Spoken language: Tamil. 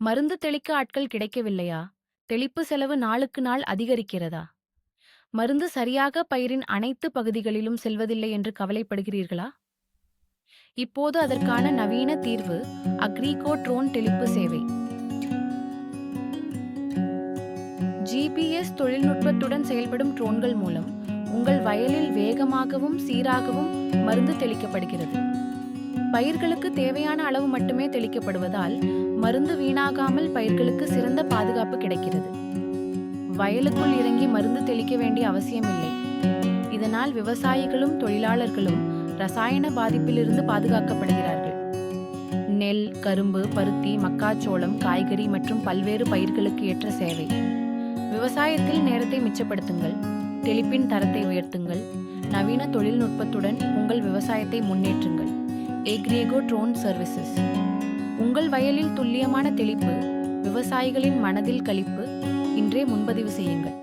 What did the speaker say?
மருந்து தெளிக்க ஆட்கள் கிடைக்கவில்லையா? தெளிப்பு செலவு நாளுக்கு நாள் அதிகரிக்கிறதா? மருந்து சரியாக பயிரின் அனைத்து பகுதிகளிலும் செல்வதில்லை என்று கவலைப்படுகிறீர்களா? இப்போது அதற்கான நவீன தீர்வு அக்ரிகோ ட்ரோன் தெளிப்பு சேவை. ஜிபிஎஸ் தொழில்நுட்பத்துடன் செயல்படும் ட்ரோன்கள் மூலம் உங்கள் வயலில் வேகமாகவும் சீராகவும் மருந்து தெளிக்கப்படுகிறது. பயிர்களுக்கு தேவையான அளவு மட்டுமே தெளிக்கப்படுவதால் மருந்து வீணாகாமல் பயிர்களுக்கு சிறந்த பாதுகாப்பு கிடைக்கிறது. வயலுக்குள் இறங்கி மருந்து தெளிக்க வேண்டிய அவசியமில்லை. இதனால் விவசாயிகளும் தொழிலாளர்களும் ரசாயன பாதிப்பிலிருந்து பாதுகாக்கப்படுகிறார்கள். நெல், கரும்பு, பருத்தி, மக்காச்சோளம், காய்கறி மற்றும் பல்வேறு பயிர்களுக்கு ஏற்ற சேவை. விவசாயத்தில் நேரத்தை மிச்சப்படுத்துங்கள், தெளிப்பின் தரத்தை உயர்த்துங்கள், நவீன தொழில்நுட்பத்துடன் உங்கள் விவசாயத்தை முன்னேற்றுங்கள். எக்ரிகோ ட்ரோன் சர்வீசஸ். உங்கள் வயலில் துல்லியமான தெளிப்பு, விவசாயிகளின் மனதில் களிப்பு. இன்றே முன்பதிவு செய்யுங்கள்.